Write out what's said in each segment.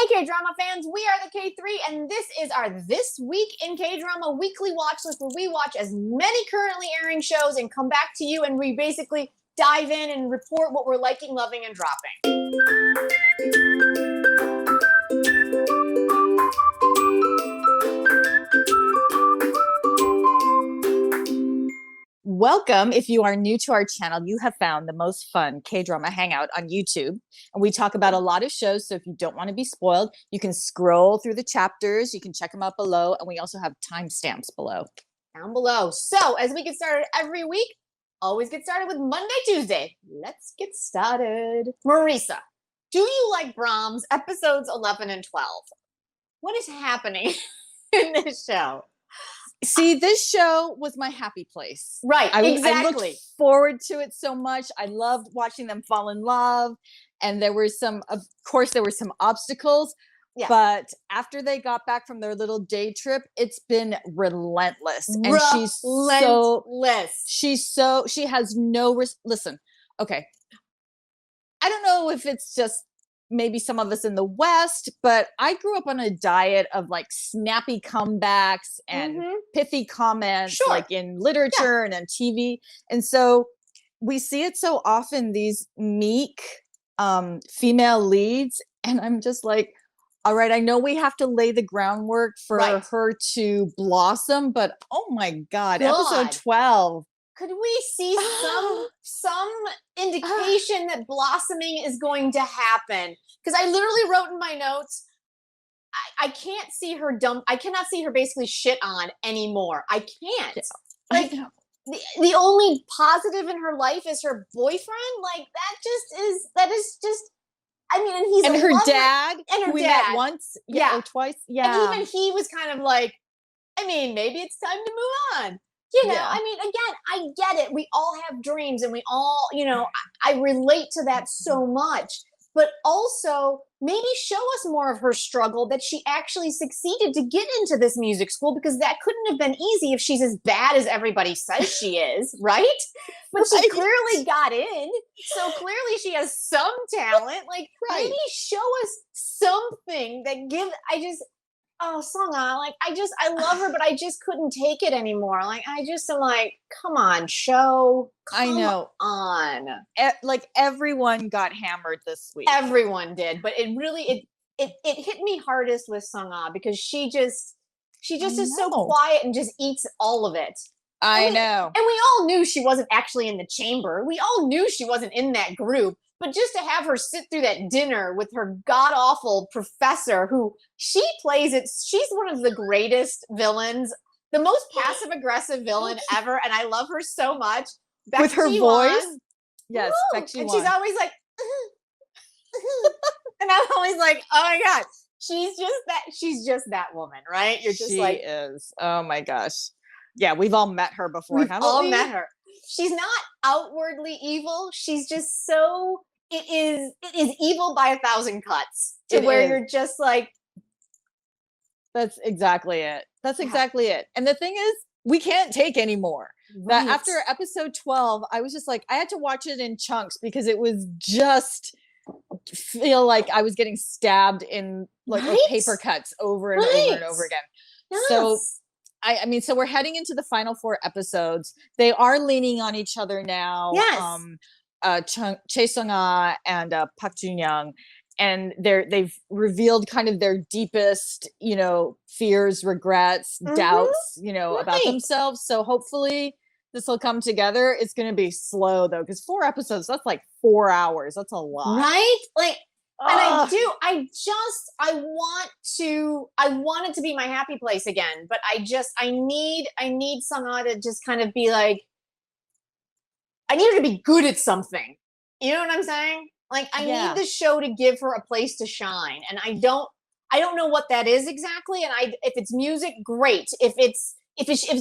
K-Drama fans, we are the KThree, and this is our This Week in K-Drama weekly watch list where we watch as many currently airing shows and come back to you and we basically dive in and report what we're liking, loving, and dropping. Welcome. If you are new to our channel, you have found the most fun K-drama hangout on YouTube. And we talk about a lot of shows, so if you don't want to be spoiled, you can scroll through the chapters, you can check them out below, and we also have timestamps below. Down below. So, as we get started every week, always get started with Monday, Tuesday. Let's get started. Marisa, do you like Brahms episodes 11 and 12? What is happening in this show? See, this show was my happy place. Right, exactly. I looked forward to it so much. I loved watching them fall in love. And there were of course, there were some obstacles. Yeah. But after they got back from their little day trip, it's been relentless. And she has no, listen, okay. I don't know if it's just maybe some of us in the West, but I grew up on a diet of like snappy comebacks and pithy comments, like in literature and on TV. And so we see it so often, these meek female leads. And I'm just like, all right, I know we have to lay the groundwork for her to blossom, but oh my God, episode 12. Could we see some indication that blossoming is going to happen? Because I literally wrote in my notes, I can't see her I cannot see her basically shit on anymore. I can't. Like, the only positive in her life is her boyfriend. Like, that is just, I mean, and he's and her dad, and her we dad. met once, or twice. Yeah. And even he was kind of like, I mean, maybe it's time to move on. You know, I mean, again, I get it. We all have dreams and we all, you know, I relate to that so much. But also, maybe show us more of her struggle, that she actually succeeded to get into this music school, because that couldn't have been easy if she's as bad as everybody says she is, right? But she clearly got in. So clearly she has some talent. Like, maybe show us something that Sungha, like, I love her, but I just couldn't take it anymore. Like, I just am like, come on, show. Come on. Like, everyone got hammered this week. Everyone did, but it really, it hit me hardest with Sungha, because she just is so quiet and just eats all of it. I know. And we all knew she wasn't actually in the chamber. We all knew she wasn't in that group. But just to have her sit through that dinner with her god-awful professor, who she plays it, she's one of the greatest villains, the most passive-aggressive villain ever, and I love her so much. With her voice? Yes, and she's always like, and I'm always like, oh my God, she's just that woman, right? You're just she is. Oh my gosh. Yeah, we've all met her before. We've all met her. She's not outwardly evil. She's just so, it is evil by 1,000 cuts, to where you're just like, that's exactly it. That's exactly it. And the thing is, we can't take anymore. That after episode 12, I was just like, I had to watch it in chunks, because it was just feel like I was getting stabbed in like paper cuts over and over and over again. Yes. So I mean, so we're heading into the final 4 episodes. They are leaning on each other now. Yes. Chae Sung-ah and Park Jun-young, and they've revealed kind of their deepest, you know, fears, regrets, doubts, you know, about themselves. So hopefully this will come together. It's going to be slow though, because 4 episodes, that's like 4 hours. That's a lot, right? Like, and I want it to be my happy place again, but I need Sungha to just kind of be like, I need her to be good at something. You know what I'm saying? Like, I need the show to give her a place to shine. And I don't know what that is exactly. And if it's music, great. If it's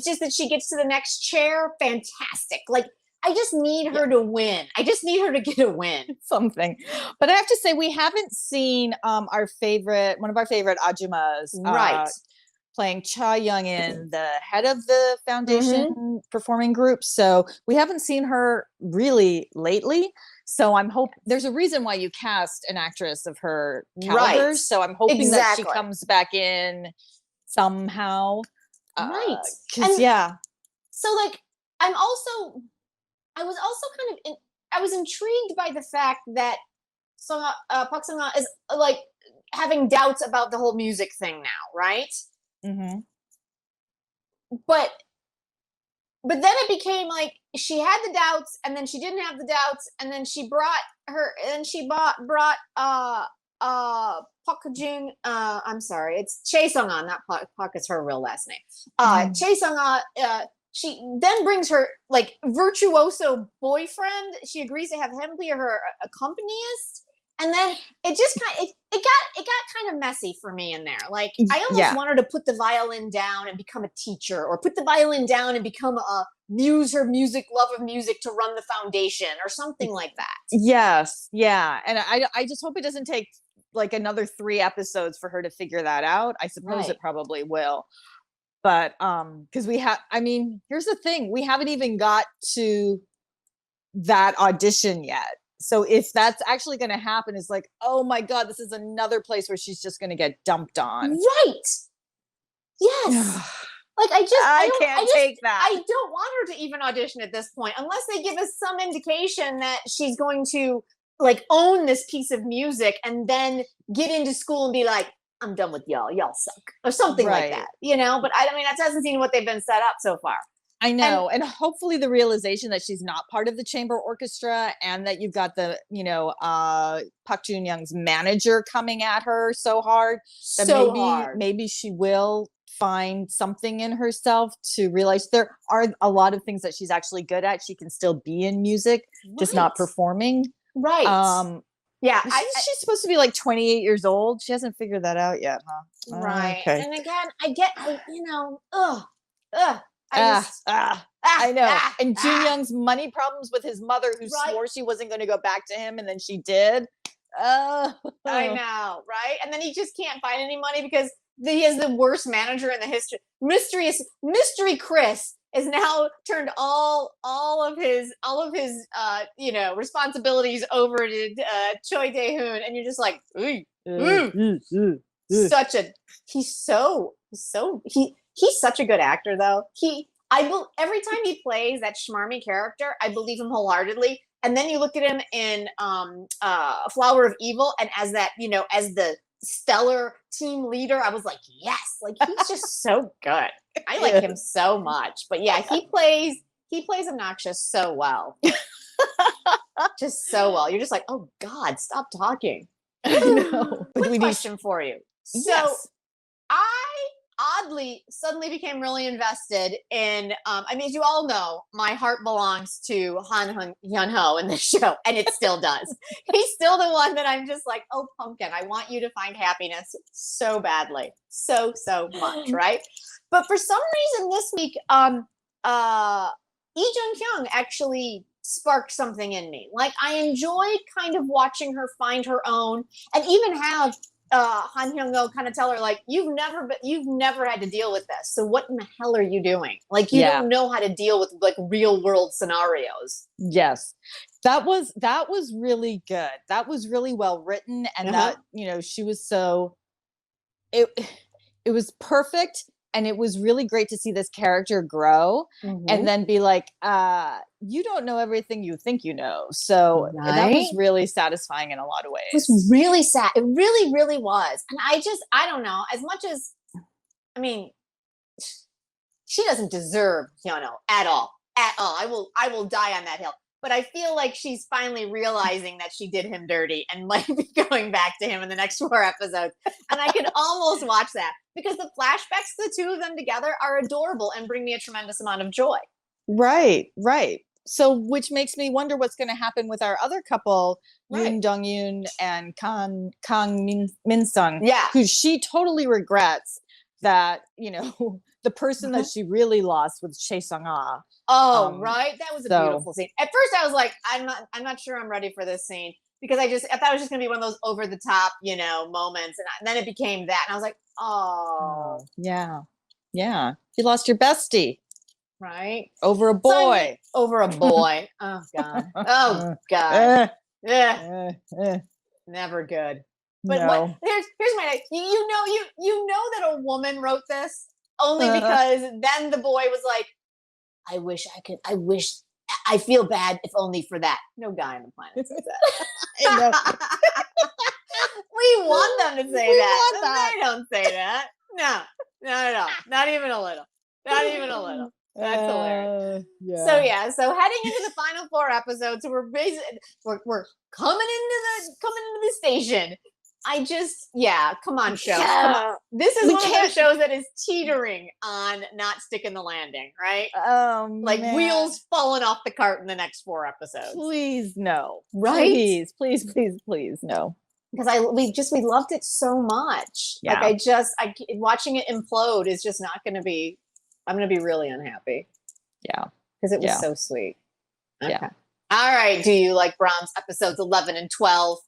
just that she gets to the next chair, fantastic. Like, I just need her to win. I just need her to get a win. Something. But I have to say, we haven't seen one of our favorite Ajumas playing Cha Young-in, the head of the foundation performing group. So we haven't seen her really lately. So I'm there's a reason why you cast an actress of her Right. caliber. So I'm hoping that she Exactly. comes back in somehow. Right. Cause And yeah. so like, I was also I was intrigued by the fact that Park Sung is like having doubts about the whole music thing now, right? Mm-hmm. But then it became like she had the doubts, and then she didn't have the doubts, and then she brought brought Park Jun. I'm sorry, it's Chae Sung On, not Park is her real last name. Chae Sung On. She then brings her like virtuoso boyfriend. She agrees to have him be her accompanist, and then it just it got kind of messy for me in there. Like I almost wanted to put the violin down and become a teacher, or put the violin down and become a love of music to run the foundation, or something like that. Yes, yeah, and I just hope it doesn't take like another 3 episodes for her to figure that out. I suppose it probably will. But because I mean, here's the thing, we haven't even got to that audition yet. So if that's actually going to happen, it's like, oh my God, this is another place where she's just going to get dumped on. Right. Yes. Like I can't take that. I don't want her to even audition at this point, unless they give us some indication that she's going to like own this piece of music and then get into school and be like, I'm done with y'all suck, or something like that, you know? But I mean, that doesn't seem what they've been set up so far. I know. And hopefully the realization that she's not part of the chamber orchestra, and that you've got the, you know, Park Jun Young's manager coming at her so hard that maybe she will find something in herself to realize there are a lot of things that she's actually good at. She can still be in music, just not performing. Right. Yeah. She's supposed to be like 28 years old. She hasn't figured that out yet, huh? Right. Okay. And again, you know, I know. And Jun Young's money problems with his mother, who swore she wasn't going to go back to him, and then she did. I know, right? And then he just can't find any money because he is the worst manager in the history. Mystery Chris is now turned all of his you know, responsibilities over to Choi Dae-hoon, and you're just like, he's such a good actor, though. Every time he plays that schmarmy character, I believe him wholeheartedly. And then you look at him in Flower of Evil, and as that, you know, as the stellar team leader, I was like, yes, like he's just so good. I like him so much. But yeah, he plays obnoxious so well. Just so well. You're just like, oh God, stop talking. I know. Quick question for you. So I oddly suddenly became really invested in I mean, as you all know, my heart belongs to Han Hyun-ho in this show, and it still does. He's still the one that I'm just like, oh pumpkin, I want you to find happiness so badly, so much, right? But for some reason this week Lee Jun-kyung actually sparked something in me. Like, I enjoyed kind of watching her find her own, and even have Han Hyung-go kind of tell her, like, you've never had to deal with this, so what in the hell are you doing? Like, you don't know how to deal with like real world scenarios. Yes, that was really good. That was really well written, and that, you know, she was so it was perfect. And it was really great to see this character grow, and then be like, you don't know everything you think you know. So that was really satisfying in a lot of ways. It was really sad. It really, really was. And I don't know, as much as, I mean, she doesn't deserve Hyuno at all. At all. I will die on that hill. But I feel like she's finally realizing that she did him dirty, and might be going back to him in the next 4 episodes. And I can almost watch that, because the flashbacks to the two of them together are adorable and bring me a tremendous amount of joy. Right. So, which makes me wonder what's going to happen with our other couple, Yoon Dong-yoon and Kang Min-sung. Yeah. Who she totally regrets that, you know, the person that she really lost was Chae Sung-ah. Oh, right. That was a beautiful scene. At first I was like, I'm not sure I'm ready for this scene, because I thought it was just gonna be one of those over the top, you know, moments. And then it became that. And I was like, oh. Yeah. You lost your bestie. right? Over a So, I boy. mean, over a boy. Oh God. Oh God. Yeah. Never good. But No. here's my you know that a woman wrote this only because then the boy was like, I wish I feel bad if only for that. No guy on the planet says that. I know. We want them to say We that. want that. They don't say that. No, not at all. Not even a little. Not even a little. That's hilarious. Yeah. So heading into the final 4 episodes, we're coming into the station. Come on, show. Come on. This is one of those shows that is teetering on not sticking the landing, right? Like wheels falling off the cart in the next 4 episodes. Please no. Right? Please no. Because we loved it so much. Yeah. Like watching it implode is just not going to be. I'm going to be really unhappy. Yeah. Because it was so sweet. Okay. Yeah. All right. Do you like Brahms episodes 11 and 12?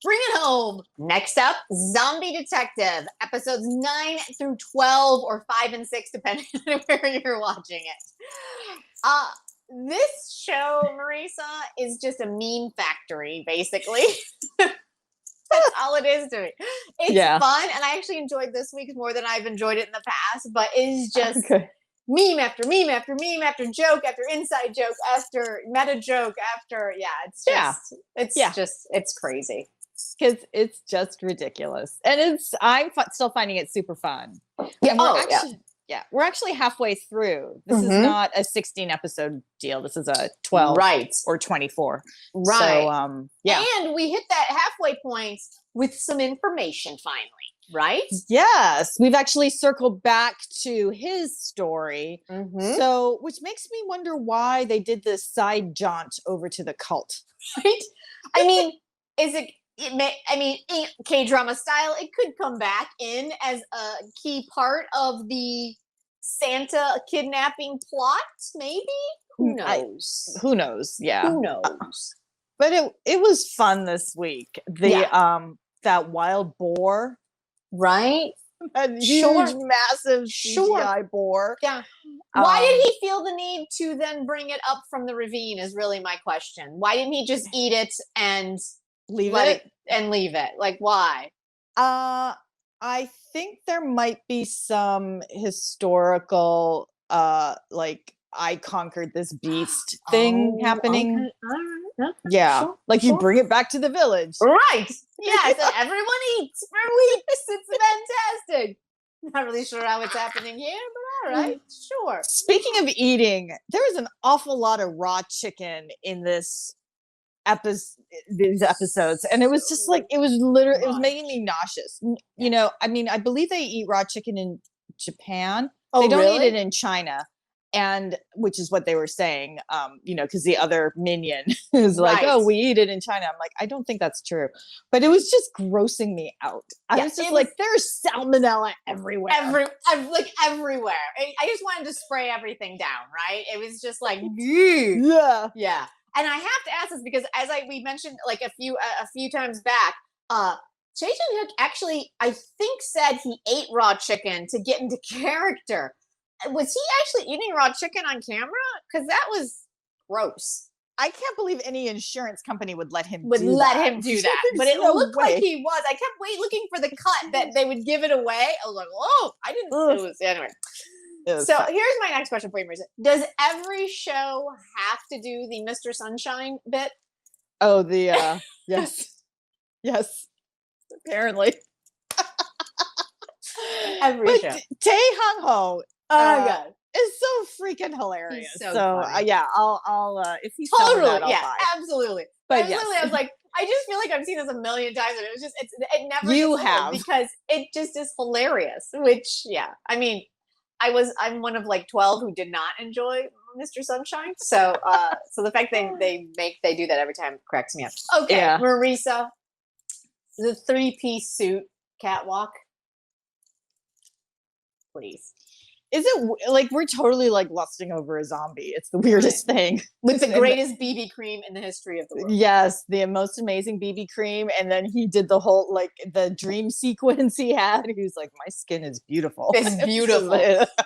Bring it home. Next up, Zombie Detective, episodes 9 through 12 or 5 and 6, depending on where you're watching it. This show, Marisa, is just a meme factory, basically. That's all it is to me. It's fun, and I actually enjoyed this week more than I've enjoyed it in the past, but it is just meme after meme after meme after joke after inside joke after meta joke after, it's crazy. Because it's just ridiculous. And I'm still finding it super fun. Yeah. We're actually halfway through. This is not a 16 episode deal. This is a 12 or 24. Right. So, And we hit that halfway point with some information finally, right? Yes. We've actually circled back to his story. So, which makes me wonder why they did this side jaunt over to the cult. Right? I mean, Kdrama style, it could come back in as a key part of the Santa kidnapping plot, maybe? Who knows? Who knows? Yeah. Who knows? But it was fun this week. That wild boar. Right? That huge, massive CGI boar. Yeah. Why did he feel the need to then bring it up from the ravine is really my question. Why didn't he just eat it and leave it? Like, why? I think there might be some historical like I conquered this beast thing happening. Okay. All right. Yeah. You bring it back to the village. Right. Yeah, so everyone eats for weeks. It's fantastic. Not really sure how it's happening here, but all right, sure. Speaking of eating, there was an awful lot of raw chicken in these episodes, and it was just like it was making me nauseous. You know, I mean, I believe they eat raw chicken in Japan. They don't eat it in China, and which is what they were saying. You know, because the other minion is like, "Oh, we eat it in China." I'm like, I don't think that's true, but it was just grossing me out. I was just like, there's salmonella everywhere, everywhere. I just wanted to spray everything down. Right? It was just like, yeah. And I have to ask this because, as we mentioned, like a few times back, Jason Hook actually, I think, said he ate raw chicken to get into character. Was he actually eating raw chicken on camera? Because that was gross. I can't believe any insurance company would let him do that. But it looked like he was. I kept looking for the cut that they would give it away. I was like, oh, I didn't. It was anyway. So here's my next question for you, Marisa. Does every show have to do the Mr. Sunshine bit? Oh, yes. Apparently. Every show. Tae Hung Ho. Oh God. Is so freaking hilarious. He's so I'll if he's totally that, I'll buy. Absolutely. But I was like, I just feel like I've seen this a million times, and it never. You have, because it just is hilarious. Which I mean. I'm one of like 12 who did not enjoy Mr. Sunshine. So so the fact they do that every time cracks me up. Okay, Marisa, the 3-piece suit catwalk. Please. Is it like we're totally like lusting over a zombie? It's the weirdest thing. With the greatest BB cream in the history of the world. Yes, the most amazing BB cream, and then he did the whole like the dream sequence he had. He was like, "My skin is beautiful." It's beautiful.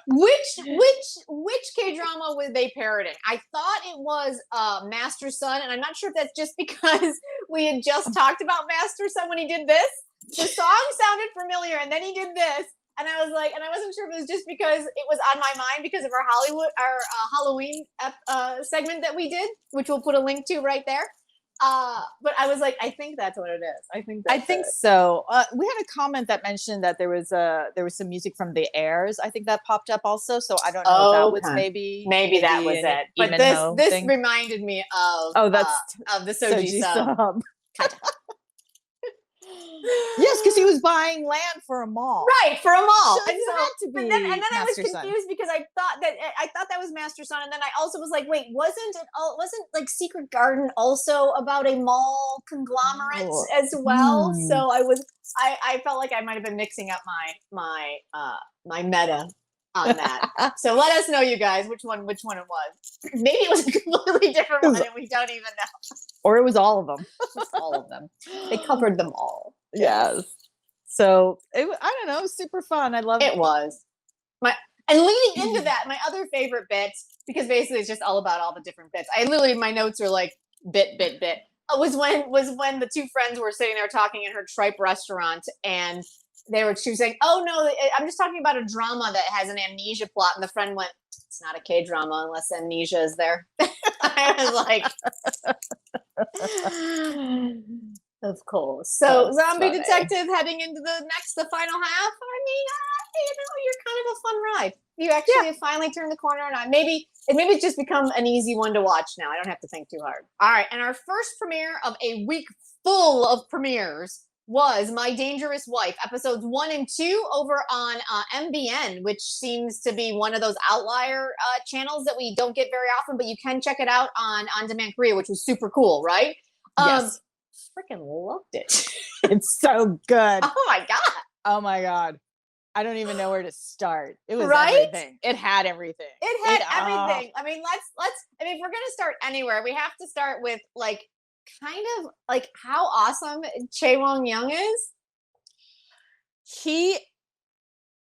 which K-drama were they parroting? I thought it was Master Son, and I'm not sure if that's just because we had just talked about Master Son when he did this. The song sounded familiar, and then he did this. And I was like, and I wasn't sure if it was just because it was on my mind because of our Halloween segment that we did, which we'll put a link to right there. But I was like, I think that's what it is. I think so. We had a comment that mentioned that there was some music from the Airs. I think that popped up also. So I don't know if that was maybe that was it. But this reminded me of of the Soji sub. Yes, because he was buying land for a mall. Right, for a mall. So and then I was confused because I thought that was Master Son, and then I also was like, wait, wasn't like Secret Garden also about a mall conglomerate as well? So I felt like I might have been mixing up my meta on that. So let us know, you guys, which one it was. Maybe it was a completely different one and we don't even know. Or it was all of them. It's all of them. They covered them all. Yes. So I don't know, super fun. I love it. It was. And leading into that, my other favorite bits, because basically it's just all about all the different bits. My notes are like bit. Was when the two friends were sitting there talking in her tripe restaurant, and she was saying, "Oh no, I'm just talking about a drama that has an amnesia plot," and the friend went, "It's not a K-drama unless amnesia is there." I was like, of course. So Zombie Detective heading into the final half. I mean, you're kind of a fun ride. You actually have finally turned the corner, and maybe it's just become an easy one to watch now. I don't have to think too hard. All right, and our first premiere of a week full of premieres was My Dangerous Wife, episodes 1 and 2 over on MBN, which seems to be one of those outlier channels that we don't get very often, but you can check it out on demand Korea, which was super cool, right? Yes. Freaking loved it. It's so good. Oh my god. I don't even know where to start. It was right? everything. It had everything. Everything. I mean, if we're gonna start anywhere, we have to start with kind of like how awesome Chae Won Young is.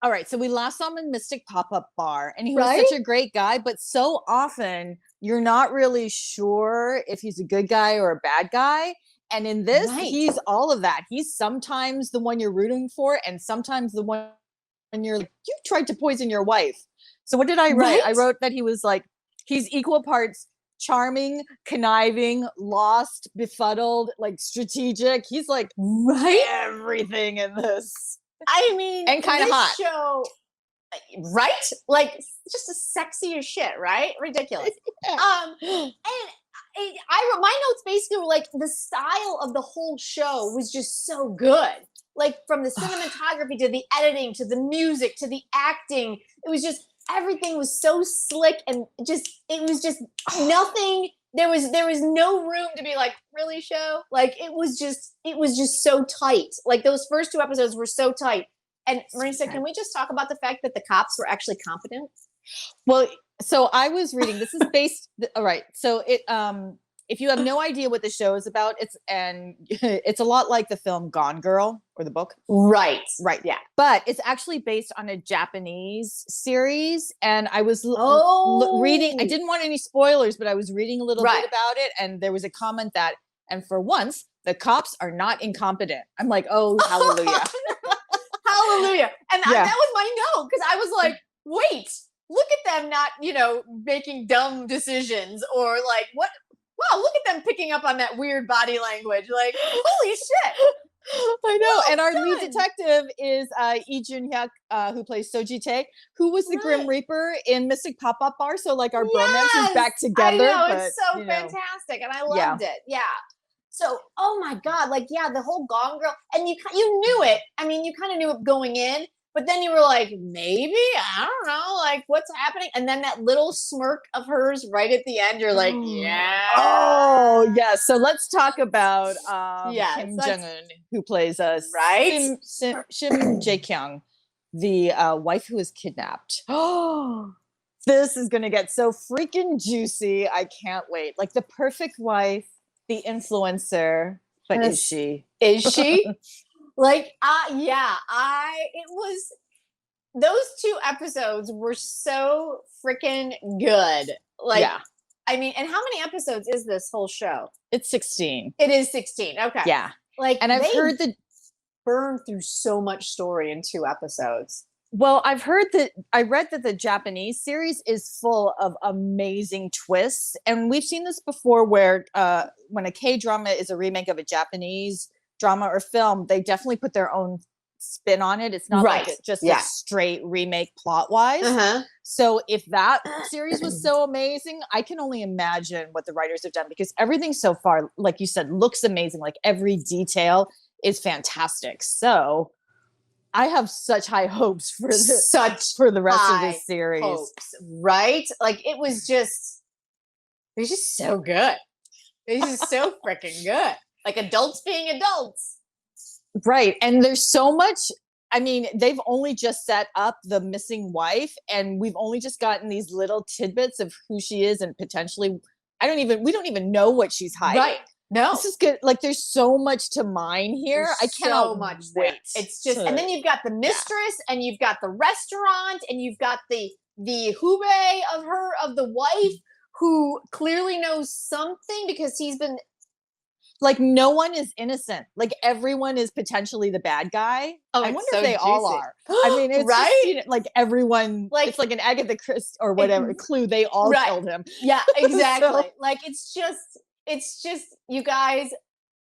All right, so we last saw him in Mystic Pop-Up Bar, and he was such a great guy, but so often you're not really sure if he's a good guy or a bad guy. And in this, he's all of that. He's sometimes the one you're rooting for, and sometimes the one you're like, you tried to poison your wife. So what did I write? I wrote that he was like, he's equal parts charming, conniving, lost, befuddled, like strategic. He's like everything in this. I mean, and kind of hot. Show, like just as sexy as shit, right? Ridiculous. And my notes basically were like the style of the whole show was just so good. Like from the cinematography to the editing to the music to the acting, it was just everything was so slick and it was just nothing. There was no room to be like, really, show? Like it was just so tight. Like those first 2 episodes were so tight. And Marisa, can we just talk about the fact that the cops were actually competent? Well, so I was reading, this is based, all right. So if you have no idea what the show is about, it's a lot like the film Gone Girl or the book. Right. Yeah. But it's actually based on a Japanese series. And I was reading, I didn't want any spoilers, but I was reading a little bit about it. And there was a comment that, and for once, the cops are not incompetent. I'm like, oh, hallelujah. Hallelujah. And that was my note, because I was like, wait, look at them not, making dumb decisions or like, what? Wow, look at them picking up on that weird body language. Like, holy shit. I know. And our lead detective is Lee Jun-hyuk, who plays Soji Tae, who was the Grim Reaper in Mystic Pop-Up Bar. So like our bromance is back together. I know, it's so fantastic. And I loved it. Yeah. So, oh my God, the whole Gone Girl, and you knew it. I mean, you kind of knew it going in, but then you were like, maybe, I don't know, like what's happening? And then that little smirk of hers right at the end, you're like, yeah. Oh, yeah. So let's talk about Kim Jong-un, who plays Shim Jae-kyung. the wife who was kidnapped. Oh, this is gonna get so freaking juicy. I can't wait. Like the perfect wife, the influencer, but is she? Is she? Like, yeah, it was, those 2 episodes were so freaking good. Like, Yeah. I mean, and how many episodes is this whole show? It's 16. It is 16. Okay. Yeah. Like, And I've heard that burned through so much story in 2 episodes. Well, I read that the Japanese series is full of amazing twists. And we've seen this before where when a K-drama is a remake of a Japanese drama or film, they definitely put their own spin on it. It's not like just a straight remake plot-wise. So if that series was so amazing, I can only imagine what the writers have done, because everything so far, like you said, looks amazing. Like every detail is fantastic. So I have such high hopes for the rest of this series. Hopes, right? Like it was just so good. It was just so freaking good. Like adults being adults. Right. And there's so much. I mean, they've only just set up the missing wife, and we've only just gotten these little tidbits of who she is, and potentially we don't even know what she's hiding. Right. No. This is good. Like there's so much to mine here. There's I cannot wait. There. It's just, and then you've got the mistress, and you've got the restaurant, and you've got the hubei of the wife who clearly knows something, because he's been, like, no one is innocent. Like everyone is potentially the bad guy. Oh, I wonder if they all are. I mean, it's right? Just, you know, like everyone, like it's like an Agatha Christie or whatever clue. They all killed him. Yeah, exactly. So, like it's just you guys.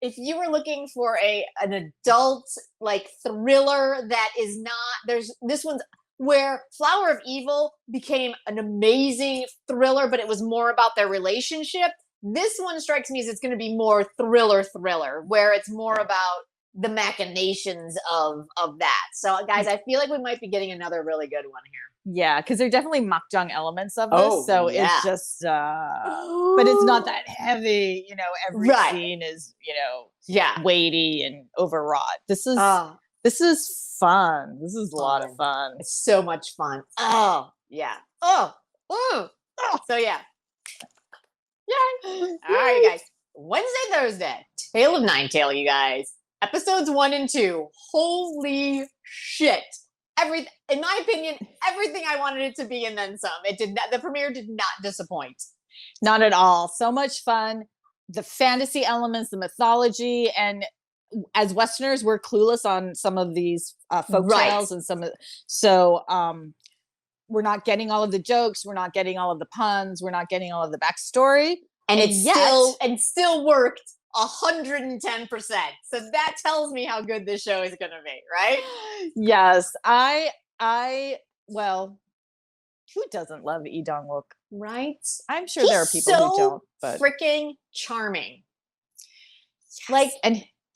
If you were looking for an adult like thriller that is not, this one's where Flower of Evil became an amazing thriller, but it was more about their relationship. This one strikes me as it's going to be more thriller, where it's more about the machinations of that. So, guys, I feel like we might be getting another really good one here. Yeah, because there are definitely makjang elements of this. So it's just, but it's not that heavy. You know, every scene is, weighty and overwrought. This is fun. This is a lot of fun. It's so much fun. Oh, yeah. Oh. So, yeah. All right, guys. Wednesday, Thursday, Tale of Ninetale, you guys. Episodes 1 and 2. Holy shit! In my opinion, everything I wanted it to be, and then some. It did not. The premiere did not disappoint. Not at all. So much fun. The fantasy elements, the mythology, and as Westerners, we're clueless on some of these folk tales and we're not getting all of the jokes. We're not getting all of the puns. We're not getting all of the backstory. And it still worked 110%. So that tells me how good this show is going to be, right? Yes. Well, who doesn't love Lee Dong-wook? Right? I'm sure there are people who don't. But freaking charming.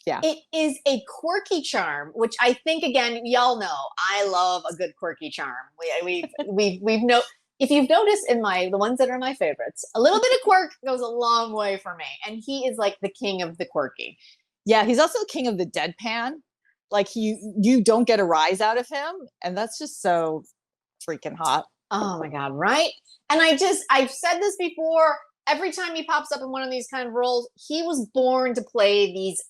Yes. It is a quirky charm, which I think, again, y'all know I love a good quirky charm. If you've noticed in the ones that are my favorites, a little bit of quirk goes a long way for me, and he is like the king of the quirky. Yeah, he's also king of the deadpan. Like you don't get a rise out of him, and that's just so freaking hot. Oh my god, right? And I've said this before. Every time he pops up in one of these kind of roles, he was born to play these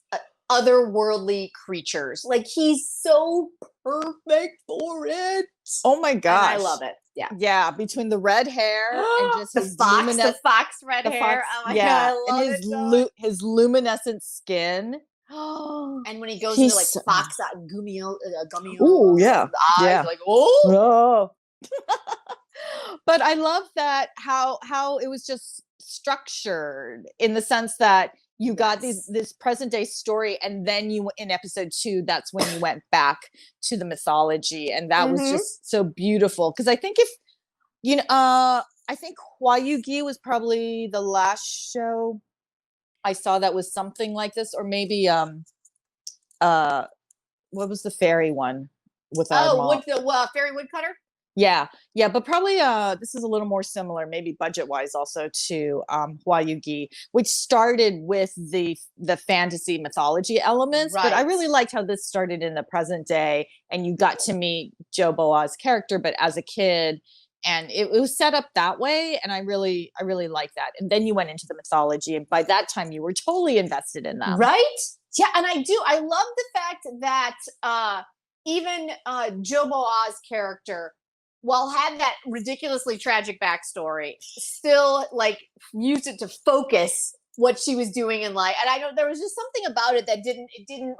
otherworldly creatures. Like he's so perfect for it. Oh my gosh, and I love it. Yeah. Between the red hair and just the fox red hair. Oh my god, I love his luminescent skin. And when he goes into like fox gummio. Oh yeah, eyes, like oh. But I love that how it was just structured in the sense that you got this present day story, and then you in episode 2, that's when you went back to the mythology, and that was just so beautiful. Because I think I think Hwayugi was probably the last show I saw that was something like this, or maybe what was the fairy one with our mom? Fairy Woodcutter. Yeah, yeah, but probably this is a little more similar, maybe budget wise, also to Hwayugi, which started with the fantasy mythology elements. But I Right. really liked how this started in the present day, and you got to meet Joe Boa's character, but as a kid, and it was set up that way, and I really like that. And then you went into the mythology, and by that time, you were totally invested in them. Right? Yeah, and I do. I love the fact that even Joe Boa's character, while had that ridiculously tragic backstory, still like used it to focus what she was doing in life. And I know there was just something about it that didn't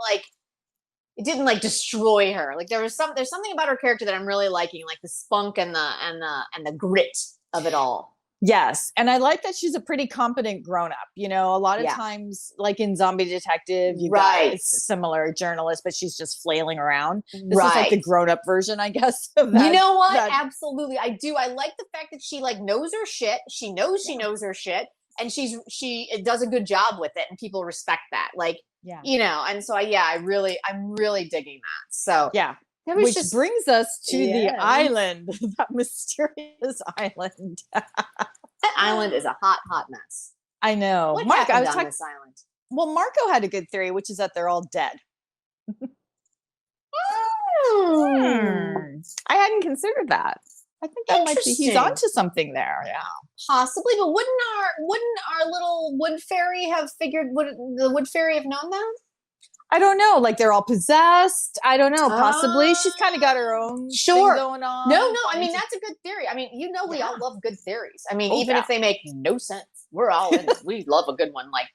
like destroy her. Like there's something about her character that I'm really liking, like the spunk and the grit of it all. Yes. And I like that she's a pretty competent grown up. You know, a lot of Yeah. times, like in Zombie Detective, you got Right. it's similar journalist, but she's just flailing around. This is like Right. the grown up version, I guess. Of that, You know what? that- Absolutely. I do. I like the fact that she like knows her shit. She knows she knows her shit. And she does a good job with it, and people respect that. Like, yeah. you know, and so I'm really digging that. So Yeah. there was Which just brings us to the Yes. island, that mysterious island. that island is a hot mess. I know. What Mark, I happened was on talking. this island? Well, Marco had a good theory, which is that they're all dead. I hadn't considered that. I think that might be he's Interesting. onto something there. Yeah. Possibly, but wouldn't our little wood fairy have figured? Would the wood fairy have known that? I don't know. Like they're all possessed. I don't know. Possibly. She's kind of got her own Sure. thing going on. No, I mean that's a good theory. I mean, you know, we all love good theories. I mean, even if they make no sense, we're all in it. We love a good one. Like,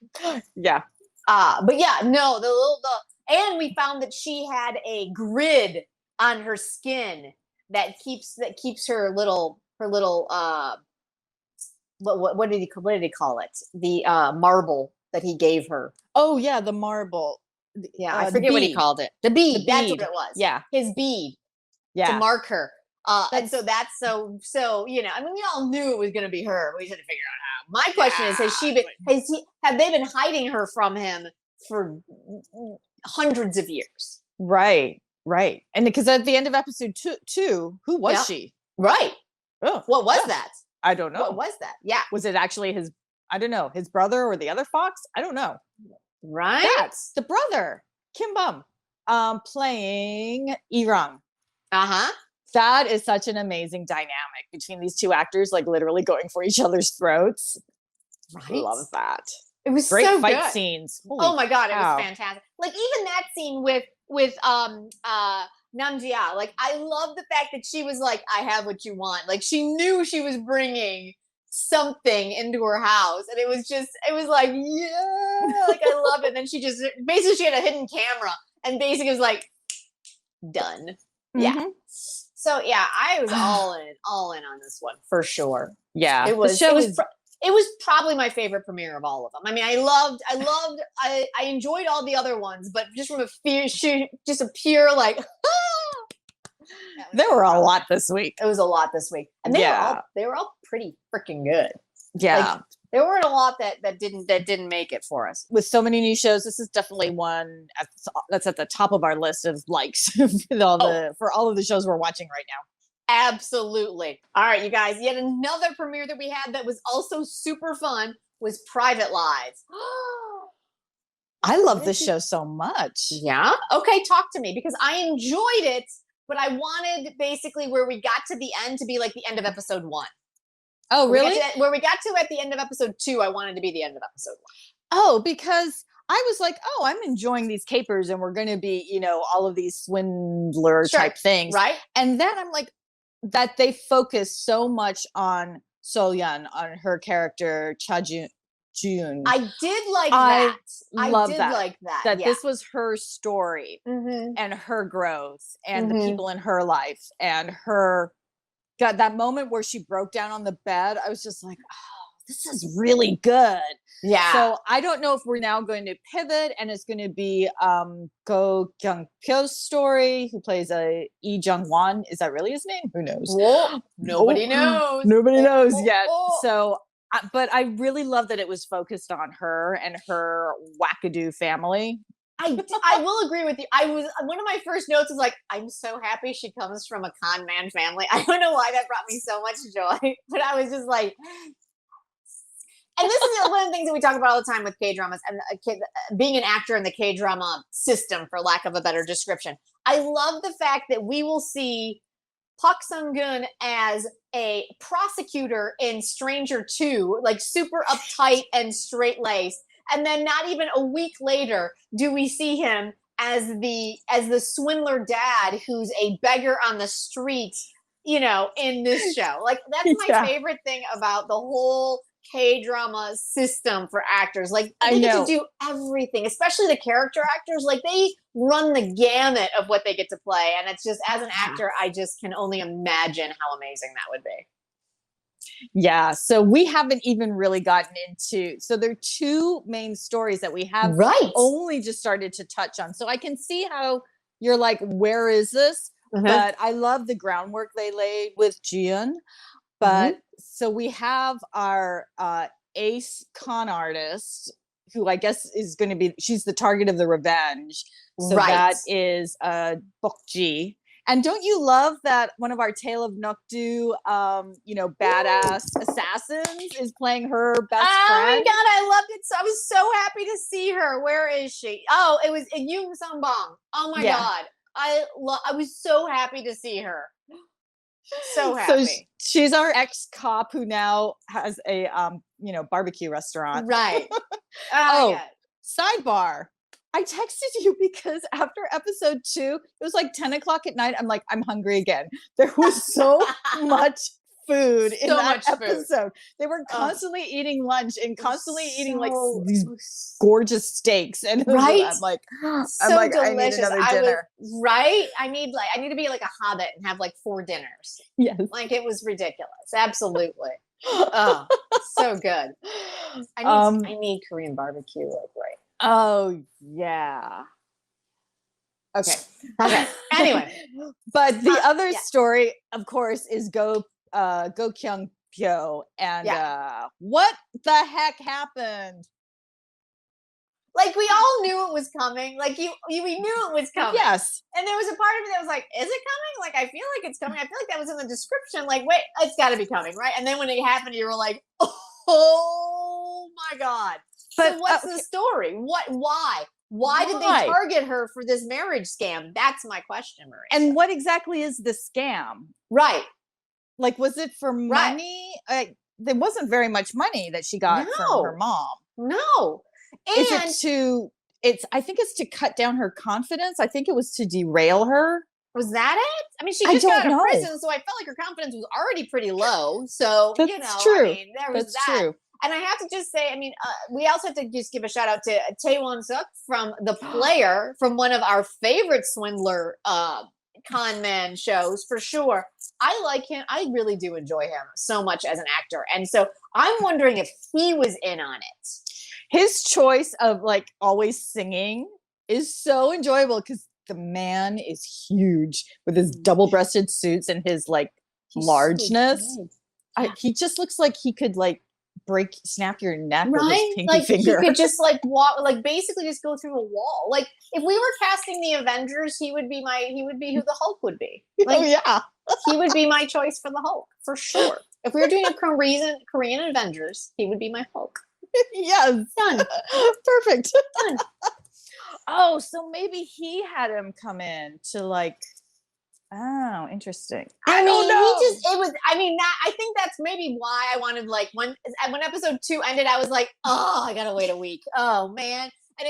yeah. but yeah, no, and we found that she had a grid on her skin that keeps her little what did he call it? The marble that he gave her. Oh yeah, the marble. Yeah, I forget what he called it. The bead. That's what it was. Yeah, his bead. Yeah, to mark her. And so that's so you know. I mean, we all knew it was going to be her. We just had to figure out how. My question is: have they been hiding her from him for hundreds of years? Right. And because at the end of episode two, who was she? Right. Oh, what was that? I don't know. What was that? Yeah. Was it actually his? I don't know. His brother or the other fox? I don't know. Right. That's the brother, Kim Bum, playing Irang. That is such an amazing dynamic between these two actors, like literally going for each other's throats. Right. Love that. It was great so fight good. scenes. Holy oh my god, cow. It was fantastic. Like even that scene with Namjia. Like I love the fact that she was like, "I have what you want." Like she knew she was bringing something into her house, and it was like, yeah, like I love it. And then she had a hidden camera, and basically was like, done. Yeah. So yeah, I was all in on this one for sure. Yeah, it was. It was probably my favorite premiere of all of them. I mean, I enjoyed all the other ones, but just from a pure like. There were a lot this week. It was a lot this week, and they were all pretty freaking good. Yeah, like, there weren't a lot that didn't make it for us. With so many new shows, this is definitely one that's at the top of our list of likes for all of the shows we're watching right now. Absolutely. All right, you guys. Yet another premiere that we had that was also super fun was Private Lives. I love this show so much. Yeah. Okay, talk to me because I enjoyed it, but I wanted basically where we got to the end to be like the end of episode 1. Oh, really? Where we got to at the end of episode 2, I wanted to be the end of episode 1. Oh, because I was like, oh, I'm enjoying these capers and we're going to be, all of these swindler type things. Right. And then I'm like, that they focus so much on Soyeon, on her character, June. I did like that. I did like that. That this was her story and her growth and the people in her life and her got that moment where she broke down on the bed. I was just like, oh, this is really good. Yeah. So I don't know if we're now going to pivot and it's going to be Go Kyung-pyo's story, who plays Lee Jung-won. Is that really his name? Who knows? Whoa. Nobody knows. Nobody knows yet. So, but I really love that it was focused on her and her wackadoo family. I will agree with you. One of my first notes was like, I'm so happy she comes from a con man family. I don't know why that brought me so much joy, but I was just like, and this is one of the things that we talk about all the time with K-dramas and being an actor in the K-drama system, for lack of a better description. I love the fact that we will see Park Sung-gun as a prosecutor in Stranger 2, like super uptight and straight-laced. And then not even a week later do we see him as the swindler dad who's a beggar on the street, in this show. Like, that's my favorite thing about the whole K-drama system for actors. Like, they get to do everything, especially the character actors. Like, they run the gamut of what they get to play. And it's just, as an actor, I just can only imagine how amazing that would be. Yeah, so we haven't even really gotten into, so there are two main stories that we have only just started to touch on. So I can see how you're like, where is this? But I love the groundwork they laid with Jian. But so we have our ace con artist, who I guess is going to be, she's the target of the revenge. So that is Bokji. And don't you love that one of our Tale of Nokdu, badass assassins is playing her best friend? Oh my God, I loved it. So I was so happy to see her. Where is she? Oh, it was Yoon Sung-bong. Oh my God. I was so happy to see her. So happy. So she's our ex-cop who now has a barbecue restaurant. Right. Sidebar. I texted you because after episode 2, it was like 10 o'clock at night. I'm like, I'm hungry again. There was so much food in that episode. They were constantly eating lunch and constantly eating like these gorgeous steaks. And I'm like, I need another dinner. I need to be like a hobbit and have like 4 dinners. Yes. Like, it was ridiculous. Absolutely. Oh, so good. I need Korean barbecue, like, right. Oh yeah. Okay. Anyway, but the other story, of course, is Go Kyung Pyo, and what the heck happened? Like, we all knew it was coming. Like, we knew it was coming. Yes. And there was a part of me that was like, is it coming? Like, I feel like it's coming. I feel like that was in the description. Like, wait, it's got to be coming, right? And then when it happened, you were like, oh my God. But so what's the story? Why did they target her for this marriage scam? That's my question, Marie. And what exactly is the scam? Right. Like, was it for money? There wasn't very much money that she got from her mom. No. And I think it's to cut down her confidence. I think it was to derail her. Was that it? I mean, she just got out of prison, so I felt like her confidence was already pretty low. So, That's true. I mean, there was that. True. And I have to just say, I mean, we also have to just give a shout out to Tae Won-suk, from The Player, from one of our favorite Swindler con man shows, for sure. I like him. I really do enjoy him so much as an actor. And so I'm wondering if he was in on it. His choice of like always singing is so enjoyable because the man is huge with his double-breasted suits and his like largeness. So he just looks like he could like snap your neck with his pinky finger. He could just like walk, like basically just go through a wall. Like, if we were casting the Avengers, he would be who the Hulk would be. Like, he would be my choice for the Hulk, for sure. If we were doing a Korean Avengers, he would be my Hulk. Yes. Done. Perfect. Done. Oh, so maybe he had him come in to like, oh, interesting. I think that's maybe why I wanted, like, when episode 2 ended, I was like, oh, I gotta wait a week. Oh man. And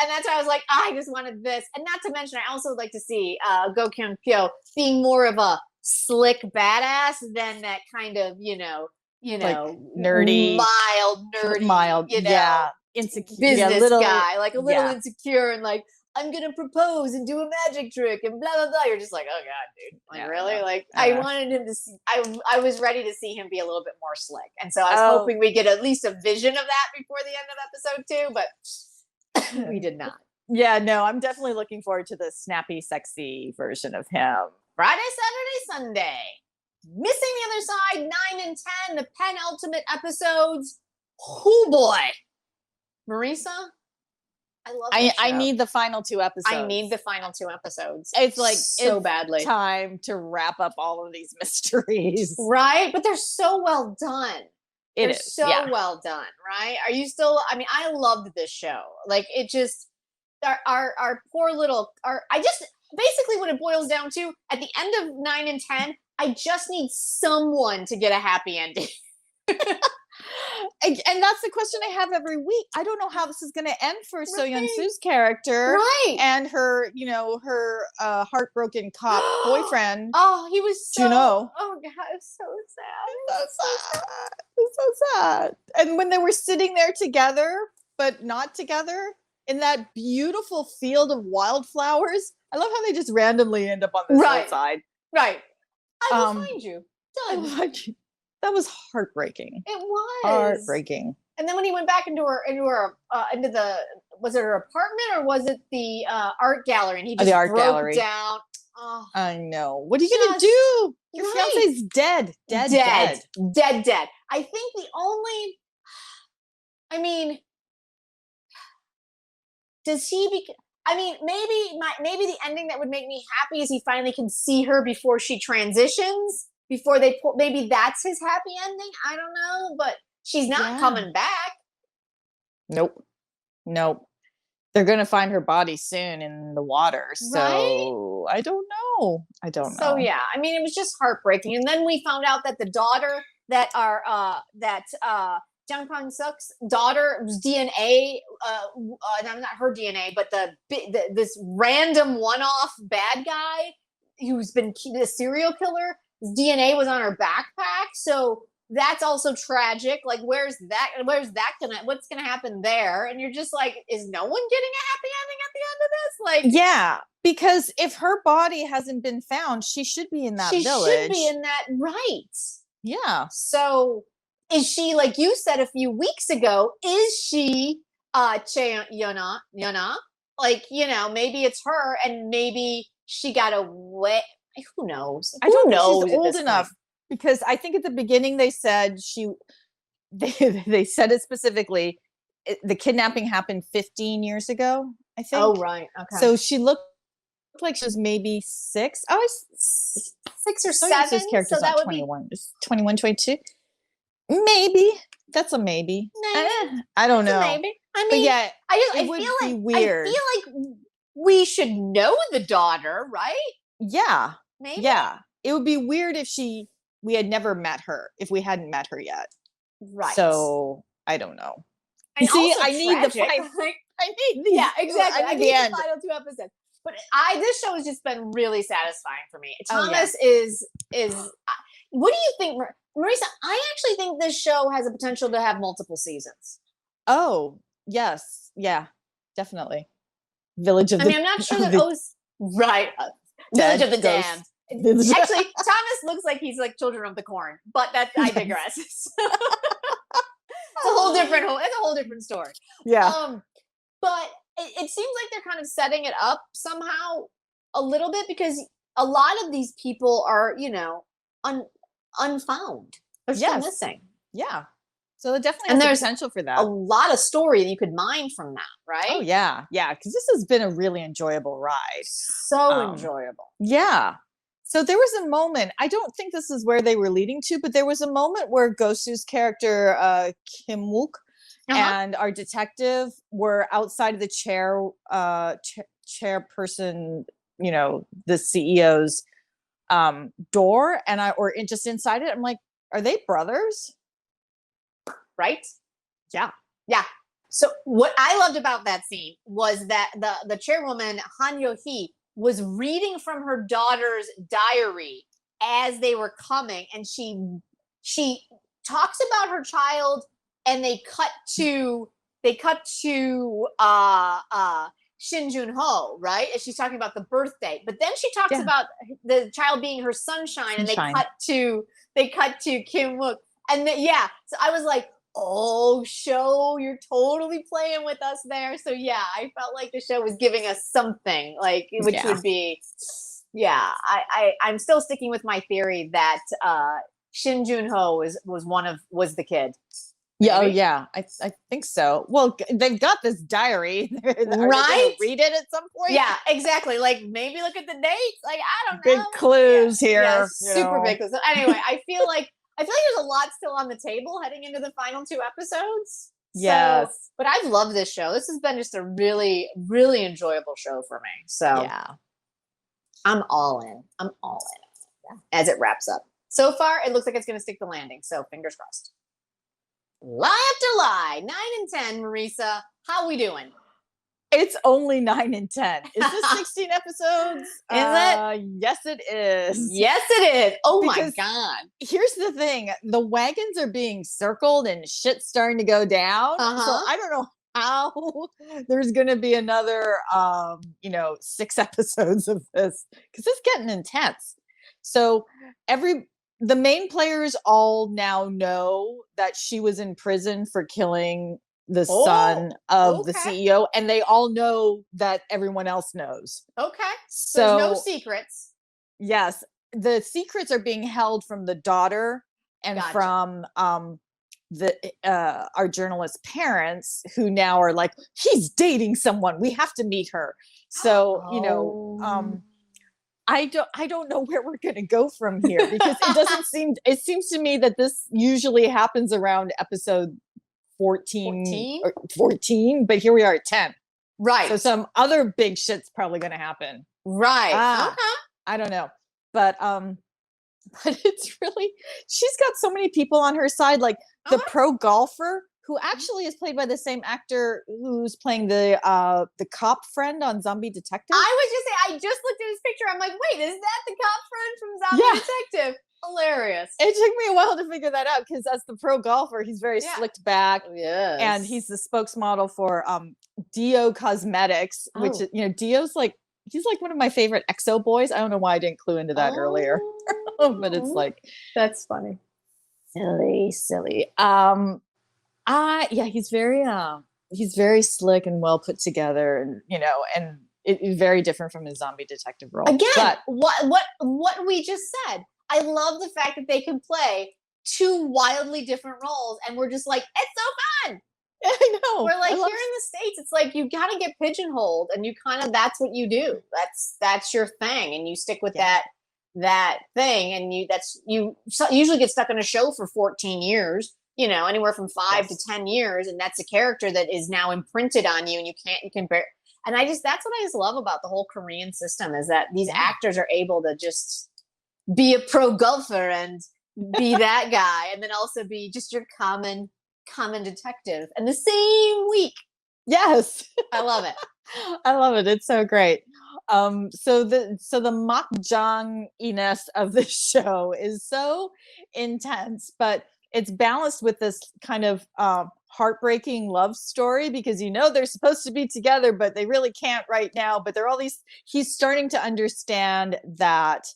that's why I was like, I just wanted this. And not to mention, I also like to see Go Kyung Pyo being more of a slick badass than that kind of, like nerdy, mild, insecure business guy, like a little insecure and like, I'm gonna propose and do a magic trick and blah blah blah. You're just like, oh God, dude, like really? Like, I wanted him to see. I was ready to see him be a little bit more slick, and so I was hoping we get at least a vision of that before the end of episode 2, but we did not. Yeah, no, I'm definitely looking forward to the snappy, sexy version of him. Friday, Saturday, Sunday. Missing the Other Side, 9 and 10, the penultimate episodes. Oh boy, Marisa. I love that I show. need the final 2 episodes. I need the final 2 episodes. It's like so it's badly. time to wrap up all of these mysteries. Right? But they're so well done. It They're is, so yeah. well done, right? Are you still I mean, I loved this show. Like it just our poor little I just basically what it boils down to at the end of 9 and 10, I just need someone to get a happy ending. And that's the question I have every week. I don't know how this is going to end for So Yeon Right. Soo's character, Right. and her, her heartbroken cop boyfriend. Oh, he was so. Juno. Oh God, it's so sad. So sad. It's so sad. And when they were sitting there together, but not together, in that beautiful field of wildflowers, I love how they just randomly end up on this hillside. Right. I will find you. Done. That was heartbreaking. It was heartbreaking. And then when he went back into the was it her apartment or was it the art gallery? And he just broke down. Oh, I know. What are you gonna do? Your fiance's dead. Dead. I think the only. I mean, does he? I mean, maybe the ending that would make me happy is he finally can see her before she transitions. Before they pull, maybe that's his happy ending. I don't know, but she's not coming back. Nope. They're gonna find her body soon in the water. So I don't know. So yeah, I mean, it was just heartbreaking. And then we found out that the daughter Jang Pang Suk's daughter's DNA, not her DNA, but this random one-off bad guy who's been the serial killer. His DNA was on her backpack, so that's also tragic. Like, what's gonna happen there? And you're just like, is no one getting a happy ending at the end of this? Like, yeah, because if her body hasn't been found, she should be in that village. She should be in that, right? Yeah. So, is she, like you said a few weeks ago? Is she Yona? Like, maybe it's her, and maybe she got away. Who knows? I don't know. She's old enough because I think at the beginning they said they said it specifically. The kidnapping happened 15 years ago, I think. Oh, right. Okay. So she looked like she was maybe 6. Oh, 6 or 7. His character's so not 21. Just 21, 22. Maybe. That's a maybe. I don't know. Maybe. I mean, but yeah, I feel like weird. I feel like we should know the daughter, right? Yeah. Maybe. Yeah. It would be weird if we had never met her, if we hadn't met her yet. Right. So I don't know. And see, I need the final. I need the exactly. I need the end. The final 2 episodes. But this show has just been really satisfying for me. Thomas is. What do you think, Marisa? I actually think this show has a potential to have multiple seasons. Oh yes, yeah, definitely. Village of. I mean, I'm not sure that those right. Village of the Damned. Actually, Thomas looks like he's like Children of the Corn, but I digress. It's a whole different story. Yeah. But it seems like they're kind of setting it up somehow a little bit because a lot of these people are, unfound. They're still missing. Yeah. So there definitely has potential for that. A lot of story that you could mine from that, right? Oh yeah. Yeah. Because this has been a really enjoyable ride. So enjoyable. Yeah. So there was a moment, I don't think this is where they were leading to, but there was a moment where Gosu's character, Kim Wook, and our detective were outside of the chairperson, the CEO's door, or just inside it. I'm like, are they brothers? Right? Yeah. Yeah. So what I loved about that scene was that the chairwoman, Han Yo-hee, was reading from her daughter's diary as they were coming, and she talks about her child, and they cut to Shin Jun-ho, right? And she's talking about the birthday, but then she talks about the child being her sunshine, and they cut to Kim Wook, and so I was like, oh, show, you're totally playing with us there. So yeah, I felt like the show was giving us something, like, which would be, I'm still sticking with my theory that Shin Jun-ho was the kid. Yeah, oh yeah, I think so. Well, they've got this diary. Are they gonna read it at some point? Yeah, exactly. Like maybe look at the dates. Like I don't know. Big clues here. Yeah, super big clues. Anyway, I feel like there's a lot still on the table heading into the final 2 episodes. Yes. So, but I've loved this show. This has been just a really, really enjoyable show for me. So yeah, I'm all in. I'm all in as it wraps up. So far, it looks like it's going to stick the landing. So fingers crossed. Lie after lie. 9 and 10, Marisa. How we doing? It's only 9 and 10. Is this 16 episodes? Is it? Yes, it is. Yes, it is. Oh Because my God. Here's the thing. The wagons are being circled and shit's starting to go down. So I don't know how there's going to be another, 6 episodes of this because it's getting intense. So the main players all now know that she was in prison for killing the son of the CEO, and they all know that everyone else knows. Okay. So there's no secrets. Yes. The secrets are being held from the daughter and from our journalist parents, who now are like, he's dating someone. We have to meet her. So, I don't know where we're going to go from here, because it seems to me that this usually happens around episode 14, but here we are at 10. Right. So some other big shit's probably going to happen. Right. Okay. I don't know. But it's really, she's got so many people on her side, like the pro golfer, who actually is played by the same actor who's playing the cop friend on Zombie Detective. I was just saying, I just looked at his picture. I'm like, wait, is that the cop friend from Zombie Detective? Hilarious. It took me a while to figure that out, because as the pro golfer, he's very slicked back. Yes. And he's the spokesmodel for Dio Cosmetics, which, Dio's like, he's like one of my favorite EXO boys. I don't know why I didn't clue into that earlier. But it's like, that's funny. Silly. He's very slick and well put together, and it's very different from his Zombie Detective role. Again, but what we just said. I love the fact that they can play 2 wildly different roles, and we're just like, it's so fun. I know. We're like, here in the States, it's like you got to get pigeonholed, and you kind of, that's what you do. That's your thing, and you stick with that thing, and you usually get stuck on a show for 14 years. Anywhere from 5 to 10 years. And that's a character that is now imprinted on you, and you can bear. And that's what I just love about the whole Korean system, is that these actors are able to just be a pro golfer and be that guy, and then also be just your common detective in the same week. Yes. I love it. I love it. It's so great. So the mahjong-iness of the show is so intense, but it's balanced with this kind of heartbreaking love story, because they're supposed to be together, but they really can't right now. But there are all these. He's starting to understand that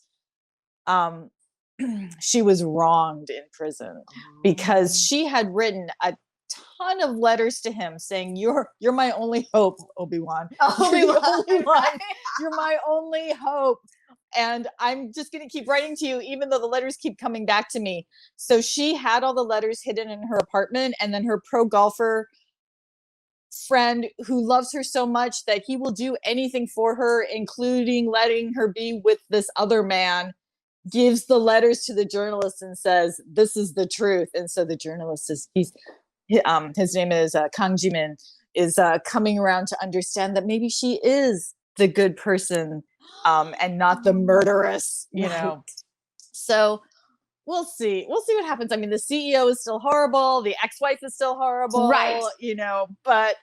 she was wronged in prison, because she had written a ton of letters to him saying, "You're my only hope, Obi-Wan. You're my only hope." And I'm just going to keep writing to you, even though the letters keep coming back to me. So she had all the letters hidden in her apartment. And then her pro golfer friend, who loves her so much that he will do anything for her, including letting her be with this other man, gives the letters to the journalist and says, "This is the truth." And so the journalist his name is Kang Jimin, is coming around to understand that maybe she is the good person, and not the murderess, So we'll see what happens. I mean, the CEO is still horrible. The ex-wife is still horrible, right? But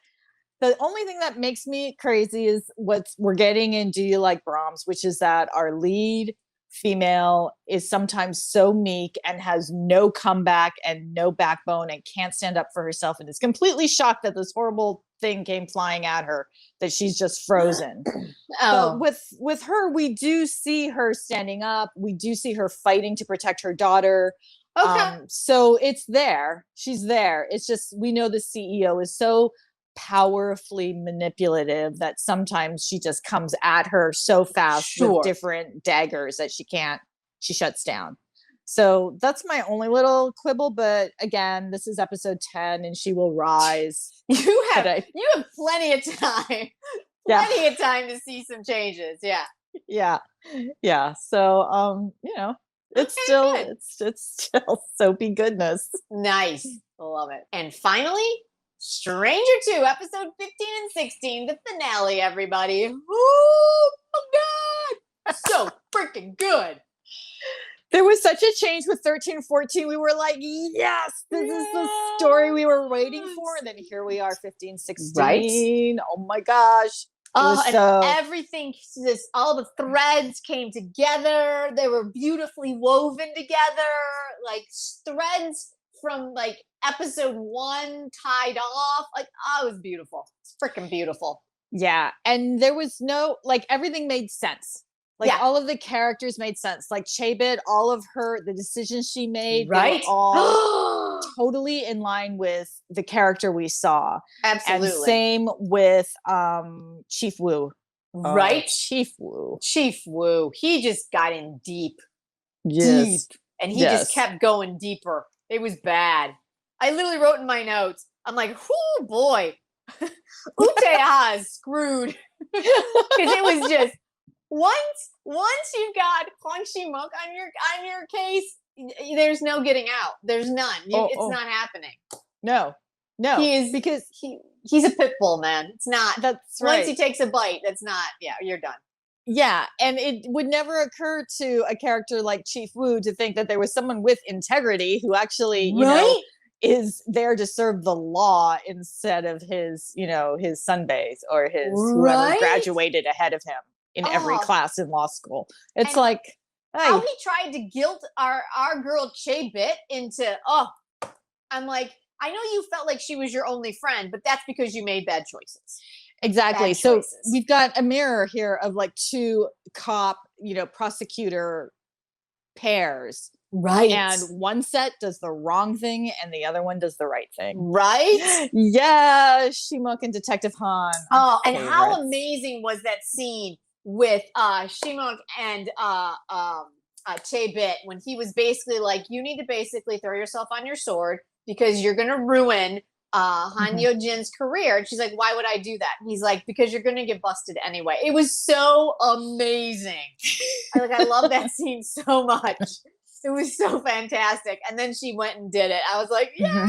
the only thing that makes me crazy is what we're getting in Do You Like Brahms, which is that our lead female is sometimes so meek and has no comeback and no backbone and can't stand up for herself, and is completely shocked that this horrible thing came flying at her, that she's just frozen. But with her, we do see her standing up. We do see her fighting to protect her daughter. So it's there. She's there. It's just, we know the CEO is so powerfully manipulative that sometimes she just comes at her so fast with different daggers that she shuts down. So that's my only little quibble. But again, this is episode 10 and she will rise. You have plenty of time. Yeah. Plenty of time to see some changes. Yeah. Yeah. So it's still soapy goodness. Nice. Love it. And finally, Stranger 2, episode 15 and 16, the finale, everybody. Oh my God. So freaking good. There was such a change with 13 and 14. We were like, yes, this is the story we were waiting for. And then here we are, 15, 16. Right? Oh my gosh. And everything, all the threads came together. They were beautifully woven together. Like threads from like episode 1 tied off. Like, it was beautiful. It's freaking beautiful. Yeah. And there was no, like, everything made sense. Like all of the characters made sense. Like Chebit, all of the decisions she made, right? They were all totally in line with the character we saw. Absolutely. And same with Chief Wu. Right? Chief Wu. Chief Wu. He just got in deep. Yes. Deep. And he just kept going deeper. It was bad. I literally wrote in my notes, I'm like, whoo boy. Uchiha is screwed. Because it was just once you've got Huang Shimok on your case, there's no getting out. There's none. It's not happening. No. He is, because he's a pit bull, man. It's not. That's right. Once he takes a bite, that's not. Yeah, you're done. Yeah, and it would never occur to a character like Chief Wu to think that there was someone with integrity who actually, is there to serve the law instead of his sunbays or his whoever graduated ahead of him in every class in law school. It's like, hey. How he tried to guilt our girl Chebit into, I'm like, I know you felt like she was your only friend, but that's because you made bad choices. Exactly. So we've got a mirror here of like two cop, prosecutor pairs. Right. And one set does the wrong thing and the other one does the right thing. Right? Yeah. Shimok and Detective Han. Oh, and how amazing was that scene with Shimok and Chebit when he was basically like, you need to basically throw yourself on your sword because you're going to ruin Han Yo-jin's career. And she's like, why would I do that? And he's like, because you're going to get busted anyway. It was so amazing. I love that scene so much. It was so fantastic. And then she went and did it. I was like, yes!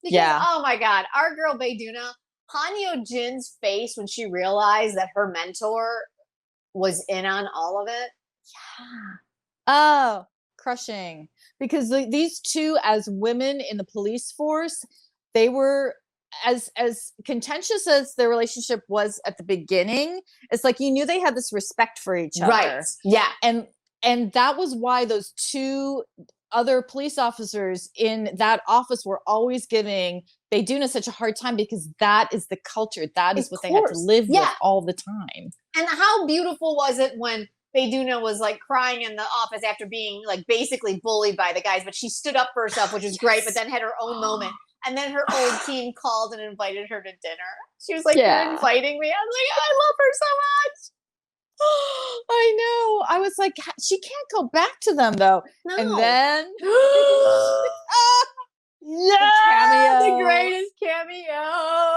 Because, oh my God, our girl Bayduna, Han Yo-jin's face when she realized that her mentor was in on all of it. Yeah. Oh, crushing. Because these two, as women in the police force, they were as contentious as their relationship was at the beginning. It's like you knew they had this respect for each other. Right. Yeah. And that was why those two other police officers in that office were always giving Bayduna such a hard time because that is the culture. That is what they had to live with all the time. And how beautiful was it when Bayduna was like crying in the office after being like basically bullied by the guys, but she stood up for herself, which was great, but then had her own moment. And then her old team called and invited her to dinner. She was like, you're inviting me? I was like, I love her so much. I know. I was like, she can't go back to them though. No. And then the greatest cameo.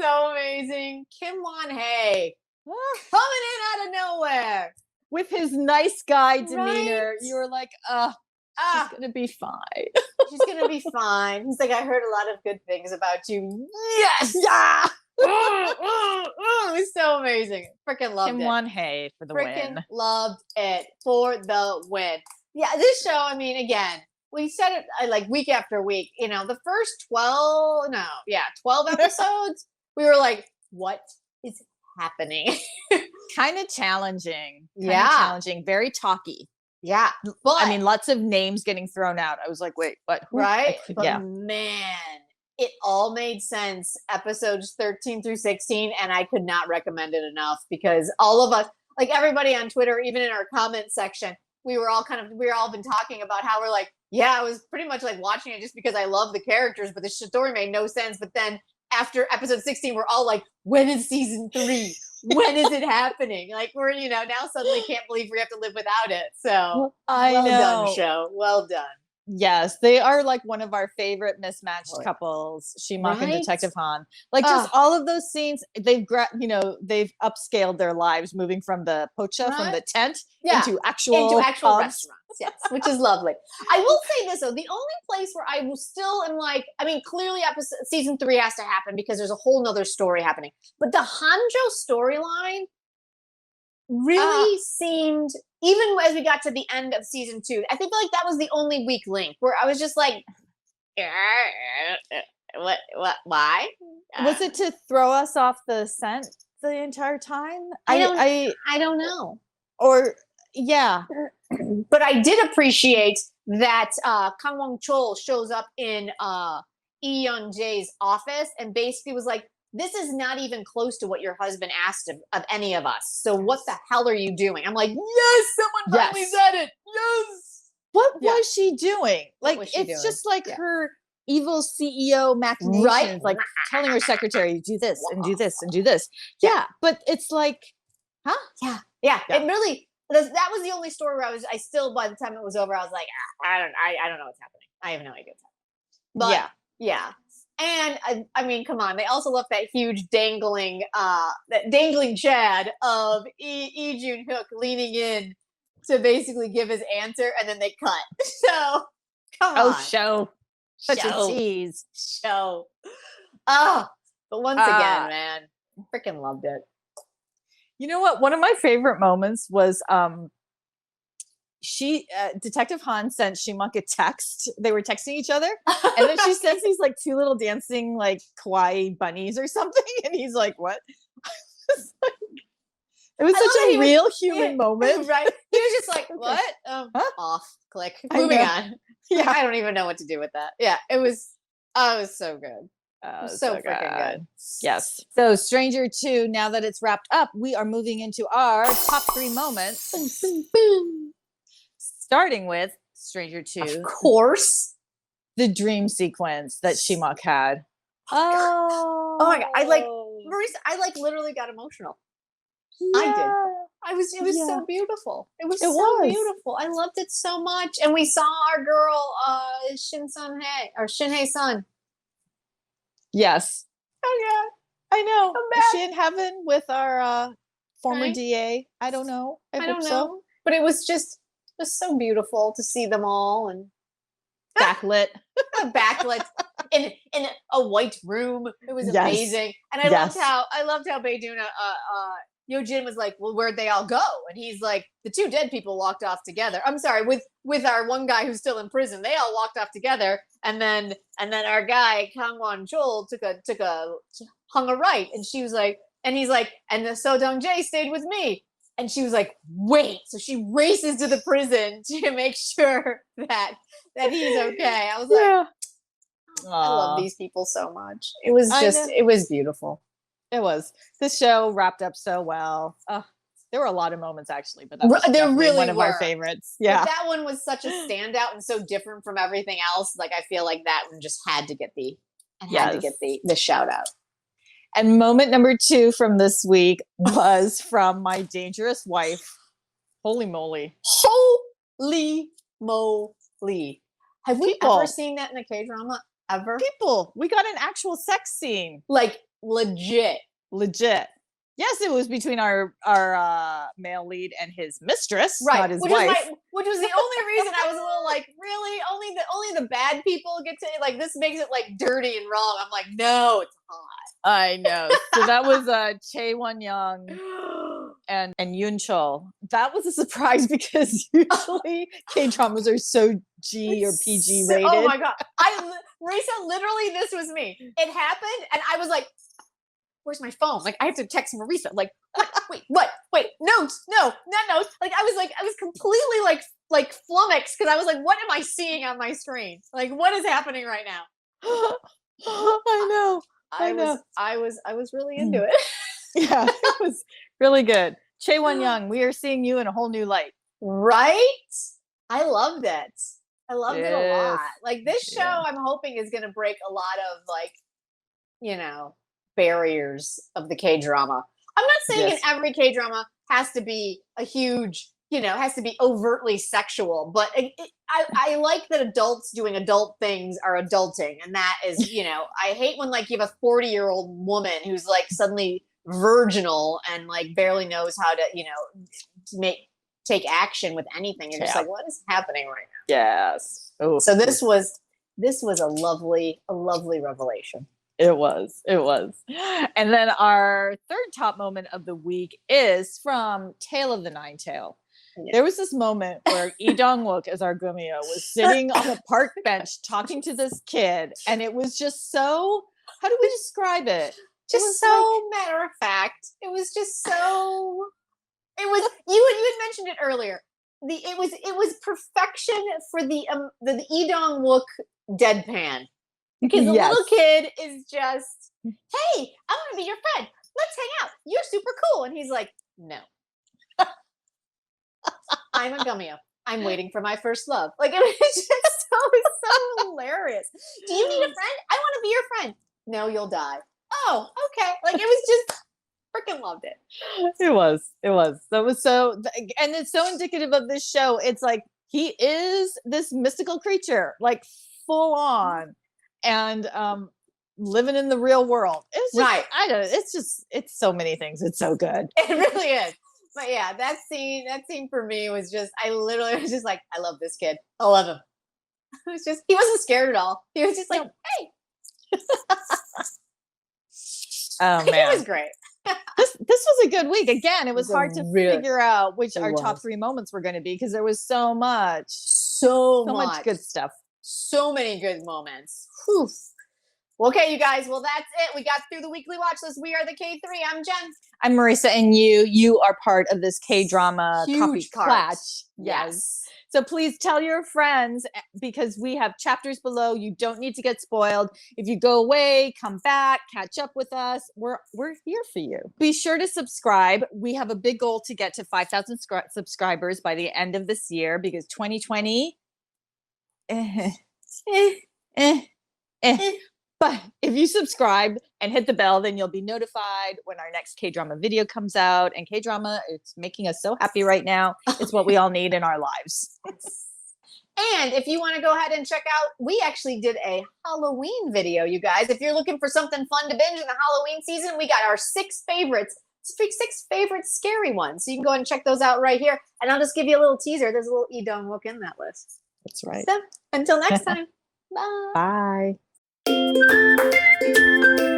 So amazing. Kim Won-hee coming in out of nowhere with his nice guy demeanor. You were like, she's gonna be fine. She's gonna be fine. He's like, I heard a lot of good things about you. Yes. Yeah. It was so amazing. Freaking loved it. Kim Won-hee for the win. Freaking loved it for the win. Yeah, this show, I mean, again, we said it like week after week. The first 12 episodes, we were like, what is happening? Kind of challenging. Challenging. Very talky. Yeah. But I mean, lots of names getting thrown out. I was like, wait, what? Who? Right? But man, it all made sense. Episodes 13 through 16. And I could not recommend it enough because all of us, like everybody on Twitter, even in our comment section, we were all been talking about how we're like, yeah, I was pretty much like watching it just because I love the characters, but the story made no sense. But then after episode 16, we're all like, when is season 3? when is it happening? Like we're, now suddenly can't believe we have to live without it. So I well know. done, show. Well done. Yes, they are like one of our favorite mismatched couples, Shimok and Right? Detective Han. Like just all of those scenes, they've upscaled their lives, moving from the pocha, from the tent, into actual restaurants. Yes, which is lovely. I will say this though, the only place where I still am like, I mean, clearly season 3 has to happen because there's a whole nother story happening. But the Hanjo storyline really seemed, even as we got to the end of season 2, I think like that was the only weak link where I was just like, why? Was it to throw us off the scent the entire time? I don't know. Or yeah. But I did appreciate that Kang Won Chol shows up in Lee Yeon Jae's office and basically was like, this is not even close to what your husband asked of any of us. So what the hell are you doing? I'm like, yes, someone finally said it. Yes. What was she doing? Like, it's just like her evil CEO machinations, like telling her secretary, do this and do this and do this. Yeah. But it's like, huh? Yeah. It really, that was the only story where I still, by the time it was over, I was like, I don't know what's happening. I have no idea what's happening. But yeah. And I mean, come on. They also left that huge dangling Chad of Lee Jun Hook leaning in to basically give his answer, and then they cut. So come on. Show. Such a tease. Show. But once again, man, freaking loved it. You know what? One of my favorite moments was Detective Han sent Shimok a text. They were texting each other, and then she sends these like 2 little dancing like kawaii bunnies or something, and he's like, "What?" It was such a real human moment, right? He was just like, "What?" Off. Click. Moving on. Yeah, I don't even know what to do with that. Yeah, it was. Oh, it was so good. So freaking good. Yes. So Stranger 2. Now that it's wrapped up, we are moving into our top 3 moments. Boom, boom, boom. Starting with Stranger 2. Of course. The dream sequence that Shimok had. Oh my God. Marisa, I literally got emotional. Yeah. I did. It was so beautiful. It was so beautiful. I loved it so much. And we saw our girl, Shin Hae Sun. Yes. Oh yeah. I know. Is she in heaven with our former DA? I don't know. I don't know. So. But it was just so beautiful to see them all and backlit in a white room. It was amazing. And I loved how Baeduna Yojin was like, well, where'd they all go? And he's like, the 2 dead people walked off together. I'm sorry, with our one guy who's still in prison, they all walked off together. And then our guy Kang Won Chol hung a right, and she was like, and he's like, and the So Dong Jae stayed with me. And she was like, wait. So she races to the prison to make sure that he's okay. I was like, I love these people so much. It was it was beautiful. It was. This show wrapped up so well. There were a lot of moments actually, but that was really one of our favorites. Yeah. But that one was such a standout and so different from everything else. Like I feel like that one just had to get the shout out. And moment number 2 from this week was from my dangerous wife. Holy moly. Holy moly. Have we ever seen that in a K-drama? Ever? We got an actual sex scene. Like legit. Yes, it was between our male lead and his mistress, not his wife. Which was the only reason I was a little like, really? Only the bad people get to, like, this makes it like dirty and wrong. I'm like, no, it's hot. I know. So that was Chae Won-young and Yoon Chul. That was a surprise because usually K-dramas are so G or PG rated. Oh my God. Marisa, literally, this was me. It happened and I was like, where's my phone? Like, I have to text Marisa. Like, what? Wait, notes? No, not notes. Like, I was completely like flummoxed because I was like, what am I seeing on my screen? Like, what is happening right now? I know. I was really into it. Yeah, it was really good. Chae Won-young, we are seeing you in a whole new light. Right? I loved it. I loved it a lot. Like, this show, I'm hoping, is going to break a lot of, like, barriers of the K-drama. I'm not saying in every K-drama has to be a huge, has to be overtly sexual, but I like that adults doing adult things are adulting. And that is, I hate when like you have a 40-year-old woman who's like suddenly virginal and like barely knows how to, take action with anything. You're just like, what is happening right now? Yes. Oh, so this was a lovely revelation. It was. And then our third top moment of the week is from Tale of the Nine Tail. Yeah. There was this moment where Lee Dong-wook as our Gumeo was sitting on a park bench talking to this kid, and it was just so, how do we describe it? Just so like, matter of fact. It was just so, it was, you had mentioned it earlier. It was perfection for the Lee Dong-wook deadpan. Because the little kid is just, hey, I want to be your friend. Let's hang out. You're super cool. And he's like, no. I'm a Gumeo. I'm waiting for my first love. Like, it was just so hilarious. Do you need a friend? I want to be your friend. No, you'll die. Oh, okay. Like, it was just, freaking loved it. It was. That was so, and it's so indicative of this show. It's like, he is this mystical creature, like full on. And living in the real world. It's just, right. I don't know. It's so many things. It's so good. It really is. But yeah, that scene for me was just, I literally was just like, I love this kid. I love him. It was just, he wasn't scared at all. He was just like, hey. Oh man. It was great. This was a good week. Again, it was hard to figure out which our top 3 moments were going to be because there was so much good stuff. So many good moments. Whew. Well, okay, you guys. Well, that's it. We got through the weekly watch list. We are the KThree. I'm Jen. I'm Marisa, and you are part of this K-drama copy klatch. Yes. So please tell your friends because we have chapters below. You don't need to get spoiled. If you go away, come back, catch up with us. We're here for you. Be sure to subscribe. We have a big goal to get to 5,000 subscribers by the end of this year because 2020. But if you subscribe and hit the bell, then you'll be notified when our next K-drama video comes out. And K-drama, it's making us so happy right now. It's what we all need in our lives. And if you want to go ahead and check out, we actually did a Halloween video, you guys. If you're looking for something fun to binge in the Halloween season, we got our 6 favorite scary ones. So you can go ahead and check those out right here. And I'll just give you a little teaser. There's a little Lee Dong-wook in that list. That's right. So until next time. Bye. Bye.